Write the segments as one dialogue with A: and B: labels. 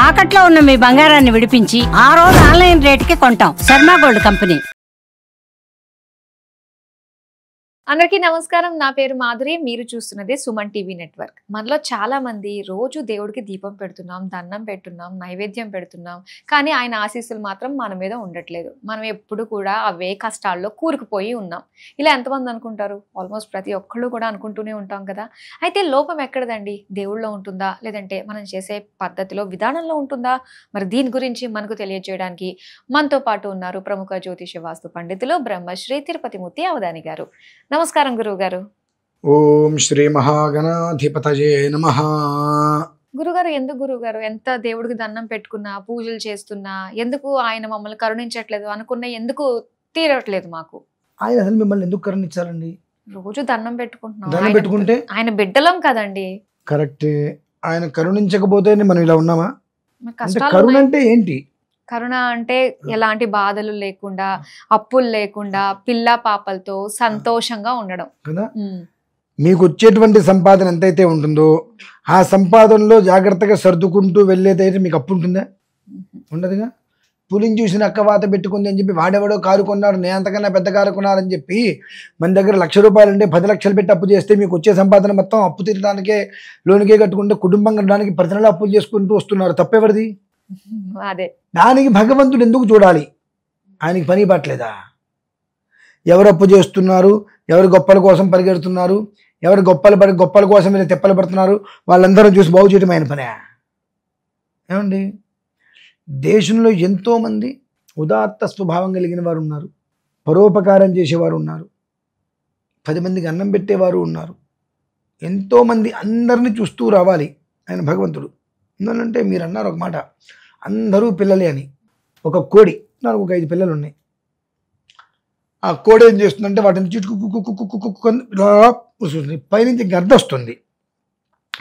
A: తాకట్లో ఉన్న మీ బంగారాన్ని విడిపించి ఆ రోజు ఆన్లైన్ రేటుకి కొంటాం. Sharma gold company.
B: అందరికీ నమస్కారం. నా పేరు మాధురి. మీరు చూస్తున్నది సుమన్ టీవీ నెట్వర్క్. మనలో చాలా మంది రోజు దేవుడికి దీపం పెడుతున్నాం, దండం పెడుతున్నాం, నైవేద్యం పెడుతున్నాం, కానీ ఆయన ఆశీస్సులు మాత్రం మన మీద ఉండట్లేదు. మనం ఎప్పుడు కూడా అవే కష్టాల్లో కూరుకుపోయి ఉన్నాం. ఇలా ఎంతమంది అనుకుంటారు? ఆల్మోస్ట్ ప్రతి ఒక్కళ్ళు కూడా అనుకుంటూనే ఉంటాం కదా. అయితే లోపం ఎక్కడదండి? దేవుళ్ళలో ఉంటుందా, లేదంటే మనం చేసే పద్ధతిలో, విధానంలో ఉంటుందా? మరి దీని గురించి మనకు తెలియజేయడానికి మనతో పాటు ఉన్నారు ప్రముఖ జ్యోతిష వాస్తు పండితులు బ్రహ్మశ్రీ తిరుపతిమూర్తి అవధాని గారు. నమస్కారం గురువు గారు.
C: ఓం శ్రీ మహాగణాధిపతయే నమః.
B: గురుగారు, ఎందుకు గురుగారు ఎంత దేవుడికి దండం పెట్టుకున్నా, పూజలు చేస్తున్నా, ఎందుకు ఆయన మమ్మల్ని కరుణించట్లేదు, అనుకున్న ఎందుకు తీరట్లేదు మాకు?
C: ఆయన అసలు మిమ్మల్ని ఎందుకు కరుణించాలండి?
B: రోజు దండం పెట్టుకుంటున్నాం,
C: దండం పెట్టుకుంటే
B: ఆయన బిడ్డలం కదండి.
C: కరెక్టే. ఆయన కరుణించకపోతే మనం ఇలా ఉన్నామా?
B: మరి
C: అంటే
B: కష్టాలు
C: కరుణ
B: ఉన్నాయి.
C: అంటే ఏంటి?
B: కరుణ అంటే ఎలాంటి బాధలు లేకుండా, అప్పులు లేకుండా, పిల్ల పాపలతో సంతోషంగా ఉండడం
C: కదా. మీకు వచ్చేటువంటి సంపాదన ఎంతైతే ఉంటుందో ఆ సంపాదనలో జాగ్రత్తగా సర్దుకుంటూ వెళ్ళేదైతే మీకు అప్పు ఉంటుందా? ఉండదుగా. పులిని చూసిన అక్కవాత పెట్టుకుంది అని చెప్పి వాడెవడో కారు కొన్నాడు, నేను అంతకన్నా పెద్ద కారు కొన్నారని చెప్పి మన దగ్గర ₹1,00,000 ఉంటే 10 లక్షలు పెట్టి అప్పు చేస్తే మీకు వచ్చే సంపాదన మొత్తం అప్పు తీరడానికే, లోనికే కట్టుకుంటే కుటుంబం కట్టడానికి ప్రతి నెల అప్పులు చేసుకుంటూ వస్తున్నారు. తప్పెవరిది?
B: అదే.
C: దానికి భగవంతుడు ఎందుకు చూడాలి? ఆయనకి పని పట్టలేదా? ఎవరు అప్పు చేస్తున్నారు, ఎవరు గొప్పల కోసం పరిగెడుతున్నారు, ఎవరు గొప్పల కోసం వీళ్ళు తెప్పలు పడుతున్నారు, వాళ్ళందరూ చూసి బాగు చేయడం ఆయన పనే. ఏమండి, దేశంలో ఎంతోమంది ఉదాత్త స్వభావం కలిగిన వారు ఉన్నారు, పరోపకారం చేసేవారు ఉన్నారు, 10 మందికి అన్నం పెట్టేవారు ఉన్నారు. ఎంతోమంది అందరినీ చూస్తూ రావాలి ఆయన భగవంతుడు. ఎందుకంటే మీరు అన్నారు ఒక మాట, అందరూ పిల్లలే అని. ఒక కోడి, నాకు ఒక 5 పిల్లలు ఉన్నాయి. ఆ కోడి ఏం చేస్తుందంటే వాటిని వస్తుంది, పైనుంచి గద్ద వస్తుంది.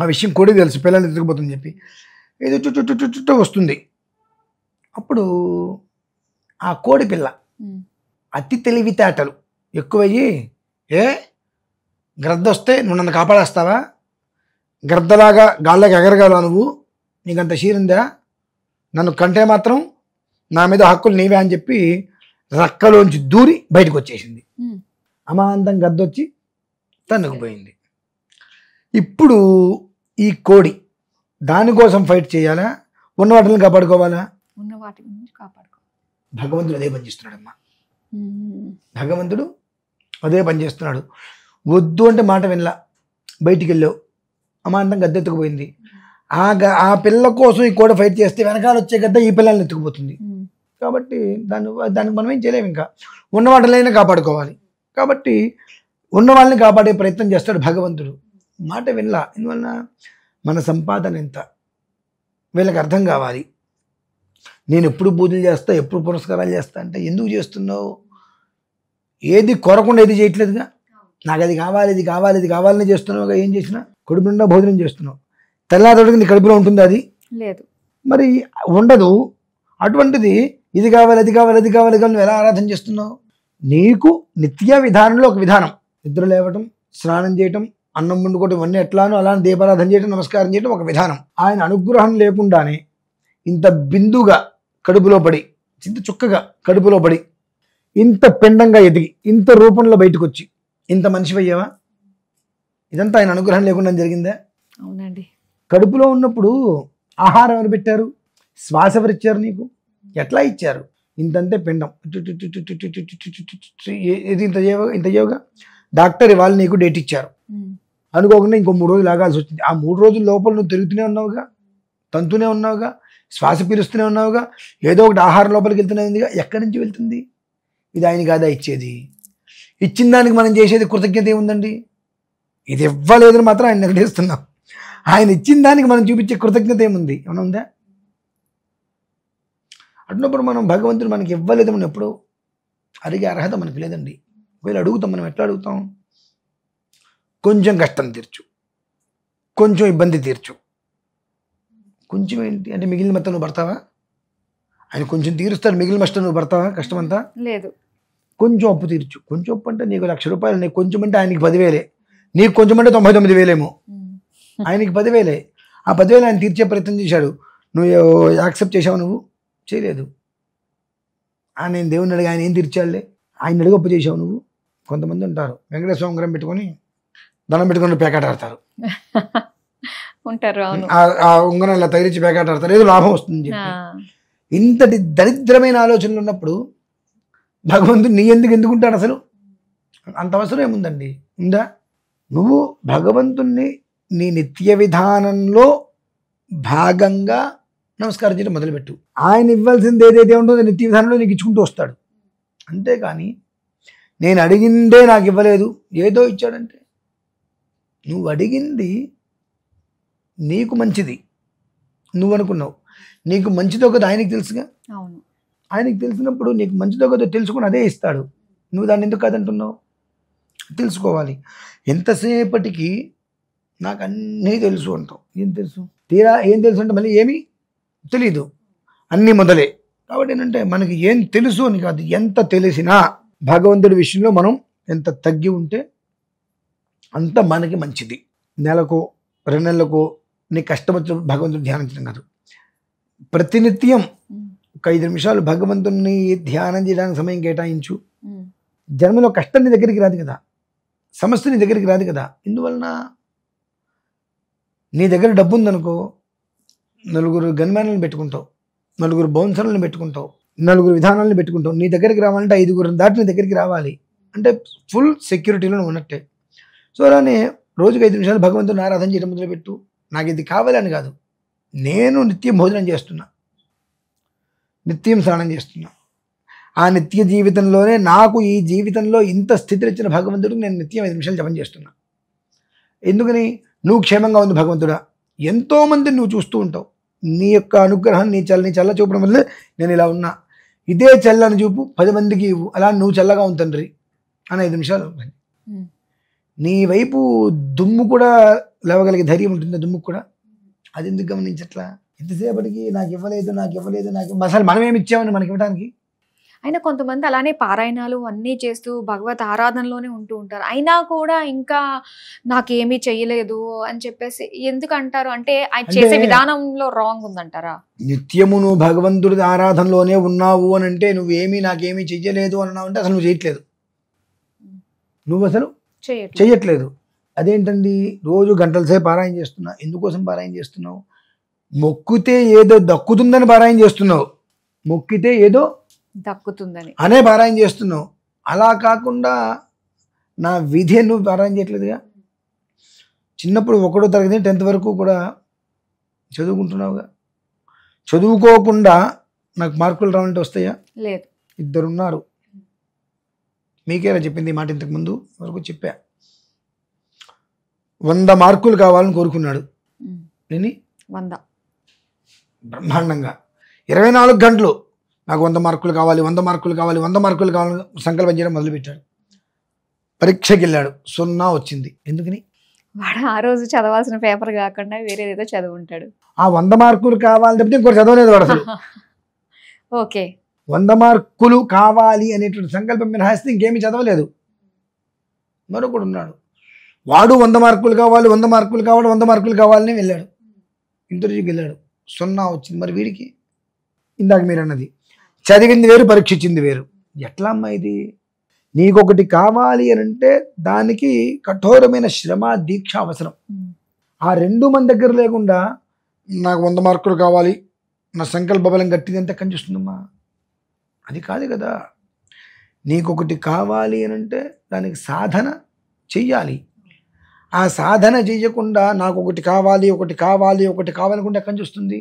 C: ఆ విషయం కోడి తెలుసు, పిల్లల్ని ఎత్తుకుపోతుందని చెప్పి ఏదో చుట్టూ వస్తుంది. అప్పుడు ఆ కోడి పిల్ల అతి తెలివితేటలు ఎక్కువయ్యి, గ్రద్ద వస్తే నువ్వు నన్ను కాపాడేస్తావా? గ్రద్దలాగా గాల్లోకి ఎగరగలవా నువ్వు? నీకంత షీరిందా? నన్ను కంటే మాత్రం నా మీద హక్కులు నీవే అని చెప్పి రక్కలోంచి దూరి బయటకు వచ్చేసింది. అమాంతం గద్దొచ్చి తన్నుకుపోయింది. ఇప్పుడు ఈ కోడి దానికోసం ఫైట్ చేయాలా, ఉన్న వాటిని కాపాడుకోవాలా?
B: ఉన్న వాటి గురించి కాపాడుకో.
C: భగవంతుడు అదే పని చేస్తున్నాడమ్మా. భగవంతుడు అదే పని చేస్తున్నాడు. వద్దు అంటే మాట వినలా, బయటికి వెళ్ళావు, అమాంతం గద్దెత్తుకుపోయింది. ఆ పిల్ల కోసం ఈ కోడ ఫైట్ చేస్తే వెనకాల వచ్చే గద్ద ఈ పిల్లల్ని ఎత్తుకుపోతుంది. కాబట్టి దానికి మనం ఏం చేయలేము. ఇంకా ఉన్న వాటినైనా కాపాడుకోవాలి. కాబట్టి ఉన్న వాళ్ళని కాపాడే ప్రయత్నం చేస్తాడు భగవంతుడు. మాట వినలా. ఎందువలన మన సంపాదన ఎంత వీళ్ళకి అర్థం కావాలి. నేను ఎప్పుడు పూజలు చేస్తా, ఎప్పుడు పురస్కారాలు చేస్తా అంటే, ఎందుకు చేస్తున్నావు? ఏది కొరకుండా ఏది చేయట్లేదుగా. నాకు అది కావాలి, ఇది కావాలి, ఇది కావాలని చేస్తున్నావుగా. ఏం చేసినా కడుపు నిండా భోజనం చేస్తున్నావు, తెల్లారికి నీ కడుపులో ఉంటుందా? అది లేదు, మరి ఉండదు. అటువంటిది ఇది కావాలి, అది కావాలి, అది కావాలి, నువ్వు ఎలా ఆరాధన చేస్తున్నావు? నీకు నిత్య విధానంలో ఒక విధానం, నిద్ర లేవటం, స్నానం చేయటం, అన్నం వండుకోవటం, ఇవన్నీ ఎట్లానో అలా దీపారాధన చేయటం, నమస్కారం చేయటం ఒక విధానం. ఆయన అనుగ్రహం లేకుండానే ఇంత బిందుగా కడుపులో పడి, ఇంత చుక్కగా కడుపులో పడి, ఇంత పిండంగా ఎదిగి, ఇంత రూపంలో బయటకు వచ్చి ఇంత మనిషి అయ్యావా? ఇదంతా ఆయన అనుగ్రహం లేకుండా జరిగిందా?
B: అవునండి.
C: కడుపులో ఉన్నప్పుడు ఆహారం ఎవరు పెట్టారు? శ్వాస ఎవరు ఇచ్చారు నీకు? ఎట్లా ఇచ్చారు? ఇంతంతే పిండం, ఇది ఇంత యోగా. డాక్టర్ ఇవాళ నీకు డేట్ ఇచ్చారు, అనుకోకుండా ఇంకో 3 రోజులు ఆగాల్సి వచ్చింది. ఆ 3 రోజుల లోపల నువ్వు తిరుగుతూనే ఉన్నావుగా, తంతూనే ఉన్నావుగా, శ్వాస పీలుస్తూనే ఉన్నావుగా, ఏదో ఒకటి ఆహారం లోపలికి వెళ్తూనే ఉందిగా. ఎక్కడి నుంచి వెళ్తుంది? ఇది ఆయన కాదా ఇచ్చేది? ఇచ్చిన దానికి మనం చేసేది కృతజ్ఞత ఏముందండి? ఇది ఇవ్వలేదని మాత్రం ఆయన నెగడేస్తున్నాం. ఆయన ఇచ్చిన దానికి మనం చూపించే కృతజ్ఞత ఏముంది? ఏమన్నా ఉందా? అట్టినప్పుడు మనం భగవంతుడు మనకి ఇవ్వలేదు, మనం ఎప్పుడు అడిగే అర్హత మనకు లేదండి. ఒకవేళ అడుగుతాం, మనం ఎట్లా అడుగుతాం? కొంచెం కష్టం తీర్చు, కొంచెం ఇబ్బంది తీర్చు. కొంచెం ఏంటి అంటే మిగిలిన మొత్తం నువ్వు పడతావా? ఆయన కొంచెం తీరుస్తాడు, మిగిలిన నష్టం నువ్వు పడతావా? కష్టం అంతా లేదు. కొంచెం అప్పు తీర్చు. కొంచెం అప్పు అంటే నీకు ₹1,00,000, నీకు కొంచెం అంటే ఆయనకి 10,000, నీకు కొంచెం అంటే 99,000 ఆయనకి 10,000. ఆ 10,000 ఆయన తీర్చే ప్రయత్నం చేశాడు. నువ్వు యాక్సెప్ట్ చేసావు, నువ్వు చేయలేదు. నేను దేవుని అడిగి ఆయన ఏం తీర్చాలే, ఆయన అడిగి అప్పు చేసావు నువ్వు. కొంతమంది ఉంటారు వెంకటేశ్వర ఉంగరం పెట్టుకొని దండం పెట్టుకొని పేకాట ఆడతారు,
B: ఉంటారు.
C: ఆ ఉంగరం ఇలా తగిలించి పేకాట ఆడతారు, ఏదో లాభం వస్తుందని చెప్పి. ఇంతటి దరిద్రమైన ఆలోచనలు ఉన్నప్పుడు భగవంతుడు నీ ఎందుకుంటాడు అసలు? అంత అవసరం ఏముందండి? ఉందా? నువ్వు భగవంతుణ్ణి నీ నిత్య విధానంలో భాగంగా నమస్కారం చేయడం మొదలుపెట్టు. ఆయన ఇవ్వాల్సింది ఏదైతే ఉంటుందో నిత్య విధానంలో నీకు ఇచ్చుకుంటూ వస్తాడు. అంతేకాని నేను అడిగిందే నాకు ఇవ్వలేదు ఏదో ఇచ్చాడంటే, నువ్వు అడిగింది నీకు మంచిది నువ్వు అనుకున్నావు, నీకు మంచిదో కదా ఆయనకి తెలుసుగా.
B: అవును,
C: ఆయనకి తెలిసినప్పుడు నీకు మంచిదో కదా తెలుసుకుని అదే ఇస్తాడు. నువ్వు దాన్ని ఎందుకు కాదంటున్నావు? తెలుసుకోవాలి. ఎంతసేపటికి నాకు అన్నీ తెలుసు అంటావు. ఏం తెలుసు? తీరా ఏం తెలుసు అంటే మళ్ళీ ఏమీ తెలీదు, అన్నీ మొదలే. కాబట్టి ఏంటంటే మనకి ఏం తెలుసు అని కాదు, ఎంత తెలిసినా భగవంతుడి విషయంలో మనం ఎంత తగ్గి ఉంటే అంత మనకి మంచిది. నెలకో 2 నెలలకో నీ కష్టం వచ్చినప్పుడు భగవంతుడు ధ్యానించడం కాదు, ప్రతినిత్యం ఒక 5 నిమిషాలు భగవంతుడిని ధ్యానం చేయడానికి సమయం కేటాయించు. జన్మలో కష్టం నీ దగ్గరికి రాదు కదా, సమస్య నీ దగ్గరికి రాదు కదా. ఇందువలన నీ దగ్గర డబ్బు ఉందనుకో, 4 గన్మ్యాన్లను పెట్టుకుంటావు, 4 బౌన్సర్లను పెట్టుకుంటావు, 4 విధానాలను పెట్టుకుంటావు. నీ దగ్గరికి రావాలంటే 5 దాటి నీ దగ్గరికి రావాలి అంటే ఫుల్ సెక్యూరిటీలో ఉన్నట్టే. సో అలానే రోజుకి 5 నిమిషాలు భగవంతుని ఆరాధన చేయడం మొదలుపెట్టు. నాకు ఇది కావాలని కాదు, నేను నిత్యం భోజనం చేస్తున్నా, నిత్యం స్నానం చేస్తున్నా, ఆ నిత్య జీవితంలోనే నాకు ఈ జీవితంలో ఇంత స్థితిని ఇచ్చిన భగవంతుడికి నేను నిత్యం 5 నిమిషాలు జపం చేస్తున్నా. ఎందుకని? నువ్వు క్షేమంగా ఉంది భగవంతుడా. ఎంతోమందిని నువ్వు చూస్తూ ఉంటావు, నీ యొక్క అనుగ్రహం నీ చల్ల చూపడం వల్లే నేను ఇలా ఉన్నా. ఇదే చల్లని చూపు 10 మందికి ఇవ్వు, అలా నువ్వు చల్లగా ఉంది తండ్రి అని 5 నిమిషాలు. నీ వైపు దుమ్ము కూడా లేవగలిగే ధైర్యం ఉంటుంది, దుమ్ము కూడా. అది ఎందుకు గమనించట్లా? ఎంతసేపటికి నాకు ఇవ్వలేదు అసలు మనం ఏమి ఇచ్చామని మనకి ఇవ్వడానికి.
B: అయినా కొంతమంది అలానే పారాయణాలు అన్నీ చేస్తూ భగవత్ ఆరాధనలోనే ఉంటూ ఉంటారు, అయినా కూడా ఇంకా నాకేమీ చెయ్యలేదు అని చెప్పేసి ఎందుకు అంటారు? అంటే ఆయన చేసే విధానంలో రాంగ్ ఉందంటారా?
C: నిత్యము నువ్వు భగవంతుడి ఆరాధనలోనే ఉన్నావు అని అంటే నువ్వేమీ నాకేమీ చెయ్యలేదు అన్నావు అంటే అసలు నువ్వు చేయట్లేదు, నువ్వు అసలు చెయ్యట్లేదు. అదేంటండి? రోజు గంటల సేపు పారాయణ చేస్తున్నా. ఎందుకోసం పారాయణ చేస్తున్నావు? మొక్కితే ఏదో దక్కుతుందని పారాయణ చేస్తున్నావు, మొక్కితే ఏదో
B: దక్కుతుందని
C: అనే పారాయణ చేస్తున్నావు. అలా కాకుండా నా విధి నువ్వు పారాయణ చేయట్లేదుగా. చిన్నప్పుడు 1వ తరగతి 10th వరకు కూడా చదువుకుంటున్నావుగా. చదువుకోకుండా నాకు మార్కులు రావాలంటే వస్తాయా?
B: లేదు.
C: 2 ఉన్నారు. మీకేలా చెప్పింది ఈ మాట? ఇంతకు ముందు వరకు చెప్పా. 100 మార్కులు కావాలని కోరుకున్నాడు. నేను
B: 100
C: బ్రహ్మాండంగా 24 గంటలు నాకు 100 మార్కులు కావాలి, 100 మార్కులు కావాలి, 100 మార్కులు కావాలని సంకల్పం చేయడం మొదలుపెట్టాడు. పరీక్షకి వెళ్ళాడు, 0 వచ్చింది. ఎందుకని?
B: వాడు ఆ రోజు చదవాల్సిన పేపర్ కాకుండా వేరేదేదో చదువుంటాడు.
C: ఆ 100 మార్కులు కావాలి తప్పితే ఇంకోటి చదవలేదు వాడు అసలు.
B: ఓకే,
C: 100 మార్కులు కావాలి అనేటువంటి సంకల్పం మినహాయిస్తే ఇంకేమీ చదవలేదు. మరొకడు ఉన్నాడు, వాడు 100 మార్కులు కావాలి, 100 మార్కులు కావాలి, 100 మార్కులు కావాలని వెళ్ళాడు, ఇంటర్వ్యూకి వెళ్ళాడు, 0 వచ్చింది. మరి వీడికి ఇందాక మీరు అన్నది చదివింది వేరు, పరీక్ష ఇచ్చింది వేరు. ఎట్లా అమ్మా ఇది? నీకొకటి కావాలి అని అంటే దానికి కఠోరమైన శ్రమ దీక్ష అవసరం. ఆ 2 మన దగ్గర లేకుండా నాకు 100 మార్కులు కావాలి, నా సంకల్ప బలం గట్టిది అంటే కనిపిస్తుందమ్మా. అది కాదు కదా. నీకొకటి కావాలి అని అంటే దానికి సాధన చెయ్యాలి. ఆ సాధన చెయ్యకుండా నాకు ఒకటి కావాలి కావాలనుకుంటే ఎక్కడి నుంచి వస్తుంది?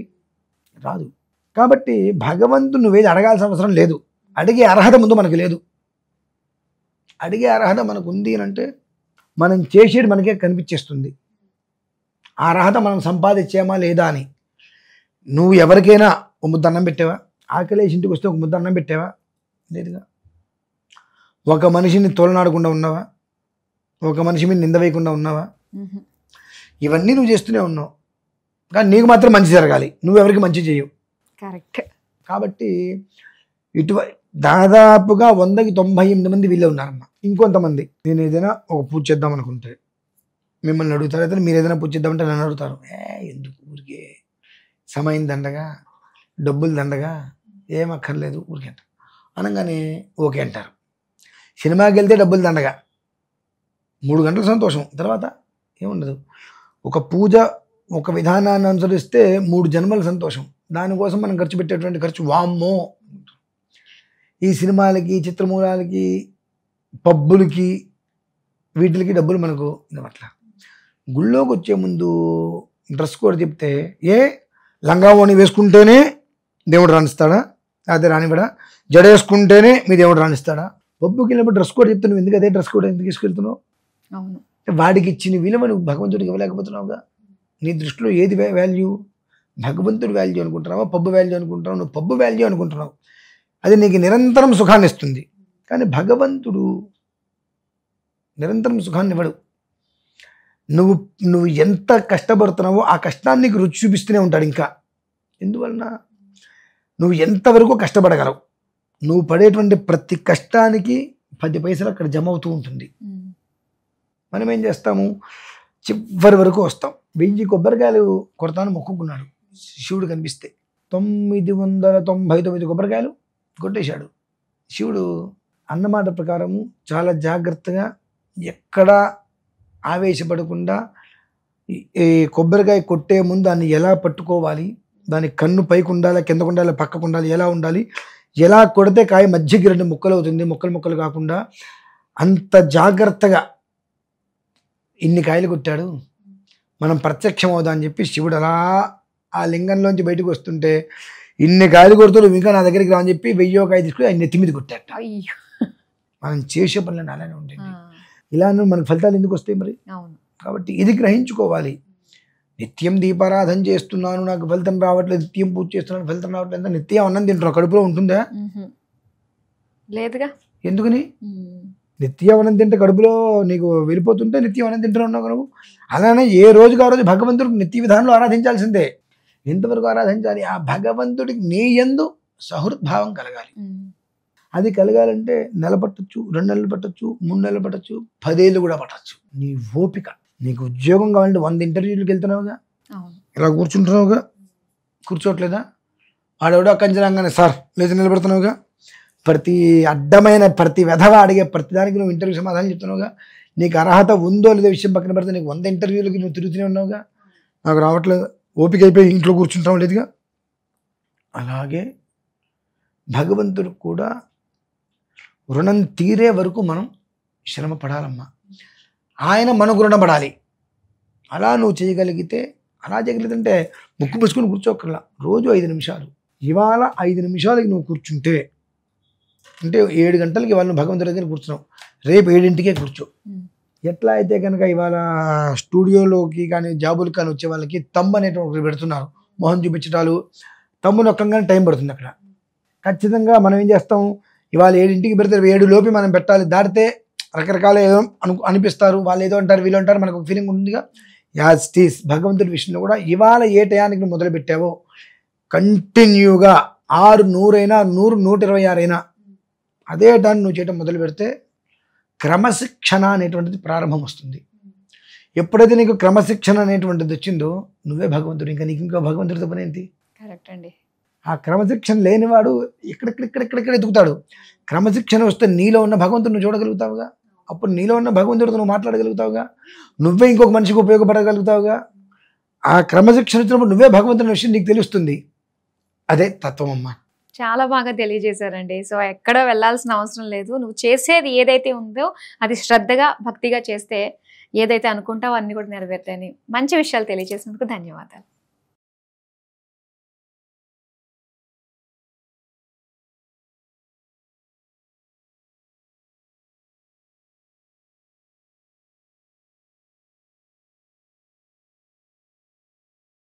C: రాదు. కాబట్టి భగవంతుడు నువ్వేది అడగాల్సిన అవసరం లేదు, అడిగే అర్హత ముందు మనకు లేదు. అడిగే అర్హత మనకు ఉంది అని అంటే మనం చేసేది మనకే కనిపించేస్తుంది. ఆ అర్హత మనం సంపాదించామా లేదా అని. నువ్వు ఎవరికైనా ఒక ముద్ద అన్నం పెట్టావా? ఆకలేసి ఇంటికి వస్తే ఒక ముద్ద అన్నం పెట్టావా? లేదుగా. ఒక మనిషిని తోలనాడకుండా ఉన్నావా? ఒక మనిషి మీద నింద వేయకుండా ఉన్నావా? ఇవన్నీ నువ్వు చేస్తూనే ఉన్నావు, కానీ నీకు మాత్రం మంచి జరగాలి, నువ్వెవరికి మంచి చేయవు.
B: కరెక్ట్.
C: కాబట్టి దాదాపుగా 100కి 98 మంది వీళ్ళే ఉన్నారమ్మా. ఇంకొంతమంది నేను ఏదైనా ఒక పూజ చేద్దాం అనుకుంటే మిమ్మల్ని అడుగుతారు, అయితే మీరు ఏదైనా పూజ చేద్దామంటే నన్ను అడుగుతారు, ఎందుకు ఊరికే సమయం దండగా, డబ్బులు దండగా, ఏం అక్కర్లేదు ఊరికే అంటారు. అనగానే ఓకే అంటారు. సినిమాకి వెళ్తే డబ్బులు దండగా, 3 గంటల సంతోషం, తర్వాత ఏముండదు. ఒక పూజ ఒక విధానాన్ని అనుసరిస్తే 3 జన్మల సంతోషం. దానికోసం మనం ఖర్చు పెట్టేటువంటి ఖర్చు వామ్మో. ఈ సినిమాలకి, చిత్రమూలాలకి, పబ్బులకి, వీటికి డబ్బులు మనకు ఇవ్వట్ల. గుళ్ళోకి వచ్చే ముందు డ్రెస్ కోడ్ చెప్తే లంగా ఓణి వేసుకుంటేనే దేవుడు రాణిస్తాడా, అదే రానివ్వడా? జడ వేసుకుంటేనే మీ దేవుడు రాణిస్తాడా? పబ్బుకి వెళ్ళినప్పుడు డ్రెస్ కోడ్ చెప్తున్నావు, ఎందుకు అదే డ్రెస్ కోడ్ ఎందుకు తీసుకెళ్తున్నావు? వాడికి ఇచ్చిన విలువ నువ్వు భగవంతుడికి ఇవ్వలేకపోతున్నావుగా. నీ దృష్టిలో ఏది వాల్యూ? భగవంతుడి వాల్యూ అనుకుంటున్నావా, పబ్బు వాల్యూ అనుకుంటున్నావు? నువ్వు పబ్బు వాల్యూ అనుకుంటున్నావు. అది నీకు నిరంతరం సుఖాన్ని ఇస్తుంది, కానీ భగవంతుడు నిరంతరం సుఖాన్ని ఇవ్వడు. నువ్వు ఎంత కష్టపడుతున్నావో ఆ కష్టాన్ని నీకు రుచి చూపిస్తూనే ఉంటాడు. ఇంకా ఎందువలన? నువ్వు ఎంతవరకు కష్టపడగలవు. నువ్వు పడేటువంటి ప్రతి కష్టానికి 10 పైసలు అక్కడ జమ అవుతూ ఉంటుంది. మనం ఏం చేస్తాము, చివరి వరకు వస్తాం. 1000 కొబ్బరికాయలు కొడతాను మొక్కుకున్నాడు, శివుడు కనిపిస్తే 999 కొబ్బరికాయలు కొట్టేశాడు. శివుడు అన్నమాట ప్రకారము చాలా జాగ్రత్తగా, ఎక్కడా ఆవేశపడకుండా, ఈ కొబ్బరికాయ కొట్టే ముందు దాన్ని ఎలా పట్టుకోవాలి, దాని కన్ను పైకి ఉండాలి, కిందకు ఉండాలి, పక్కకు ఉండాలి, ఎలా ఉండాలి, ఎలా కొడితే కాయ మధ్యకి 2 ముక్కలు అవుతుంది, ముక్కలు కాకుండా అంత జాగ్రత్తగా ఇన్ని కాయలు కొట్టాడు. మనం ప్రత్యక్షం అవుదా అని చెప్పి శివుడు అలా ఆ లింగంలోంచి బయటకు వస్తుంటే, ఇన్ని కాయలు కొడుతూ ఇంకా నా దగ్గరికి రా అని చెప్పి 1000 కాయ తీసుకుని ఆయన నెత్తి మీద కొట్టాట. మనం చేసే పనులను అలానే ఉంటుంది. ఇలా మనకు ఫలితాలు ఎందుకు వస్తాయి మరి? కాబట్టి ఇది గ్రహించుకోవాలి. నిత్యం దీపారాధన చేస్తున్నాను, నాకు ఫలితం రావట్లేదు, నిత్యం పూజ చేస్తున్నాను, ఫలితం రావట్లేదు, నిత్యం అన్నం తింటున్నావు, కడుపులో ఉంటుందా?
B: లేదుగా.
C: ఎందుకని? నిత్యం అన్నం తింటే కడుపులో నీకు వెళ్ళిపోతుంటే నిత్యం అన్నం తింటూ ఉన్నావు నువ్వు. అలానే ఏ రోజుకి ఆ రోజు భగవంతుడికి నిత్య విధానంలో ఆరాధించాల్సిందే. ఎంతవరకు ఆరాధించాలి? ఆ భగవంతుడికి నీ యందు సహృద్భావం కలగాలి. అది కలగాలంటే నెల పట్టచ్చు, 2 నెలలు పట్టచ్చు, 3 నెలలు పట్టచ్చు, 10 ఏళ్ళు కూడా పట్టచ్చు. నీ ఓపిక. నీకు ఉద్యోగం కావాలంటే 100 ఇంటర్వ్యూలకు వెళ్తున్నావుగా, ఇలా కూర్చుంటున్నావుగా, కూర్చోట్లేదా? వాడెవడో కంచరాగానే సార్ లేచి నిలబడుతున్నావుగా. ప్రతి అడ్డమైన ప్రతి వెధవ అడిగే ప్రతిదానికి నువ్వు ఇంటర్వ్యూ సమాధానం చెప్తున్నావుగా. నీకు అర్హత ఉందో లేదో విషయం పక్కన పెడితే నీకు 100 ఇంటర్వ్యూలకి నువ్వు తిరుగుతూనే ఉన్నావుగా. నాకు రావట్లేదు, ఓపిక అయిపోయి ఇంట్లో కూర్చుంటావు లేదుగా. అలాగే భగవంతుడు కూడా రుణం తీరే వరకు మనం శ్రమ పడాలమ్మా. ఆయన మనకు రుణపడాలి. అలా నువ్వు చేయగలిగితే, అలా చేయగలిగితే ముక్కు పుసుకుని కూర్చోక్కర్లా. రోజు 5 నిమిషాలు, ఇవాళ 5 నిమిషాలకి నువ్వు కూర్చుంటే, అంటే 7 గంటలకి ఇవాళ నువ్వు భగవంతుడి దగ్గర కూర్చున్నావు, రేపు 7ంటికే కూర్చో. ఎట్లా అయితే కనుక ఇవాళ స్టూడియోలోకి కానీ జాబులకు కానీ వచ్చే వాళ్ళకి తమ్ము అనేటువంటి పెడుతున్నారు, మొహం చూపించడాలు, తమ్ము నొక్కంగానే టైం పడుతుంది అక్కడ. ఖచ్చితంగా మనం ఏం చేస్తాం, ఇవాళ 7ంటికి పెడితే 7 లోపు మనం పెట్టాలి. దాటితే రకరకాల ఏదో అనిపిస్తారు, వాళ్ళు ఏదో అంటారు, వీళ్ళు అంటారు, మనకు ఫీలింగ్ ఉంటుందిగా. యాజ్ టీస్ భగవంతుడి విషయంలో కూడా ఇవాళ ఏ టయానికి నువ్వు మొదలు పెట్టావో కంటిన్యూగా 6, 100 అయినా 100, 126 అయినా అదే టైం నువ్వు చేయడం మొదలు పెడితే క్రమశిక్షణ అనేటువంటిది ప్రారంభం వస్తుంది. ఎప్పుడైతే నీకు క్రమశిక్షణ అనేటువంటిది వచ్చిందో నువ్వే భగవంతుడు, ఇంకా నీకు ఇంకా భగవంతుడితో పని ఏంటి?
B: కరెక్ట్ అండి.
C: ఆ క్రమశిక్షణ లేనివాడు ఇక్కడ ఎదుగుతాడు. క్రమశిక్షణ వస్తే నీలో ఉన్న భగవంతుడు నువ్వు చూడగలుగుతావుగా. అప్పుడు నీలో ఉన్న భగవంతుడితో నువ్వు మాట్లాడగలుగుతావుగా, నువ్వే ఇంకొక మనిషికి ఉపయోగపడగలుగుతావుగా. ఆ క్రమశిక్షణ వచ్చినప్పుడు నువ్వే భగవంతుని విషయం నీకు తెలుస్తుంది. అదే తత్వం అమ్మా.
B: చాలా బాగా తెలియజేశారండి. సో ఎక్కడ వెళ్ళాల్సిన అవసరం లేదు. నువ్వు చేసేది ఏదైతే ఉందో అది శ్రద్ధగా, భక్తిగా చేస్తే ఏదైతే అనుకుంటావో అన్ని కూడా నెరవేరుతాయని మంచి విషయాలు తెలియజేసినందుకు ధన్యవాదాలు.